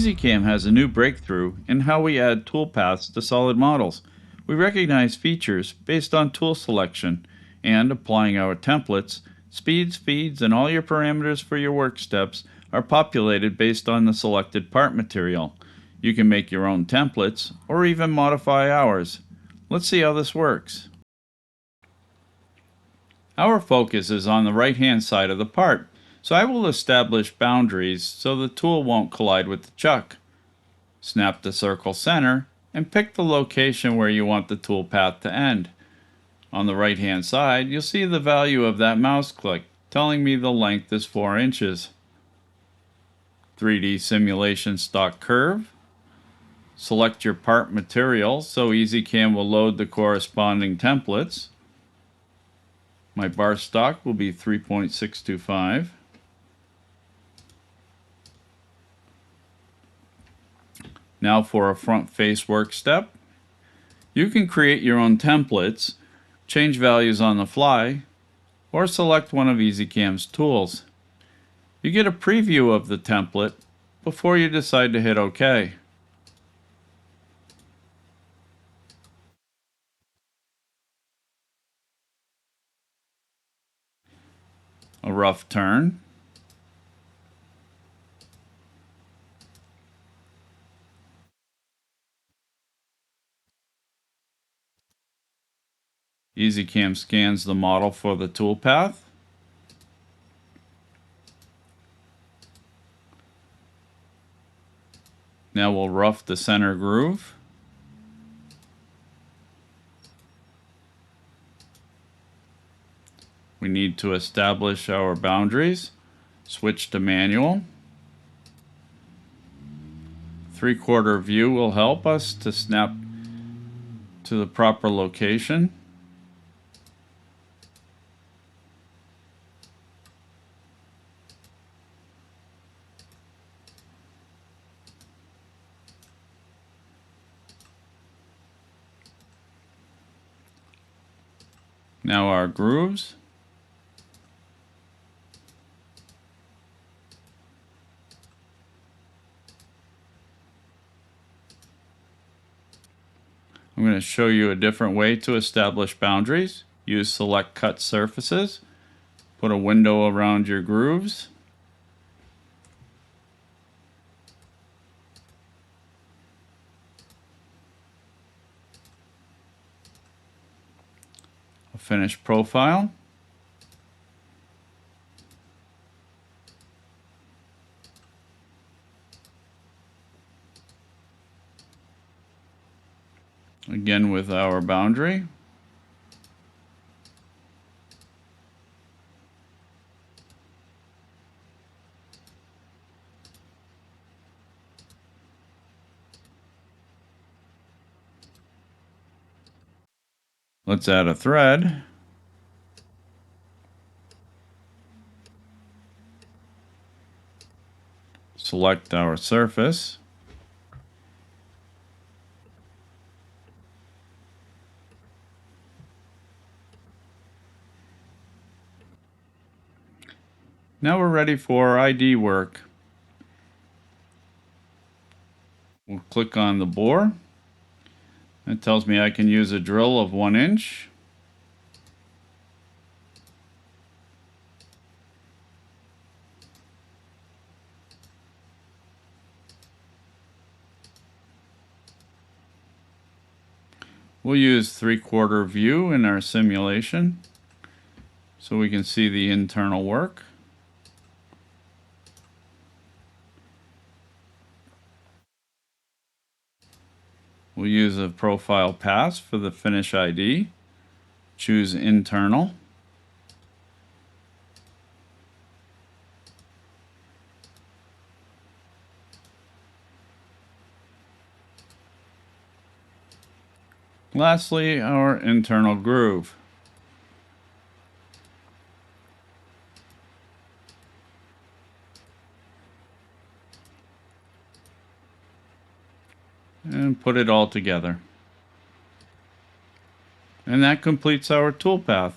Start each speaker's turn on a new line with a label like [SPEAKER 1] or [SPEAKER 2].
[SPEAKER 1] EasyCam has a new breakthrough in how we add toolpaths to solid models. We recognize features based on tool selection, and applying our templates, speeds, feeds, and all your parameters for your work steps are populated based on the selected part material. You can make your own templates, or even modify ours. Let's see how this works. Our focus is on the right-hand side of the part, so I will establish boundaries so the tool won't collide with the chuck. Snap the circle center and pick the location where you want the tool path to end. On the right-hand side, you'll see the value of that mouse click, telling me the length is 4 inches. 3D simulation stock curve. Select your part material so EasyCam will load the corresponding templates. My bar stock will be 3.625. Now for a front face work step. You can create your own templates, change values on the fly, or select one of EasyCam's tools. You get a preview of the template before you decide to hit OK. A rough turn. EasyCam scans the model for the toolpath. Now we'll rough the center groove. We need to establish our boundaries. Switch to manual. 3/4 view will help us to snap to the proper location. Now our grooves. I'm going to show you a different way to establish boundaries. Use select cut surfaces. Put a window around your grooves. A finished profile. Again with our boundary. Let's add a thread. Select our surface. Now we're ready for ID work. We'll click on the bore. It tells me I can use a drill of 1 inch. We'll use 3/4 view in our simulation so we can see the internal work. We'll use a profile pass for the finish ID. Choose internal. Lastly, our internal groove. And put it all together. And that completes our toolpath.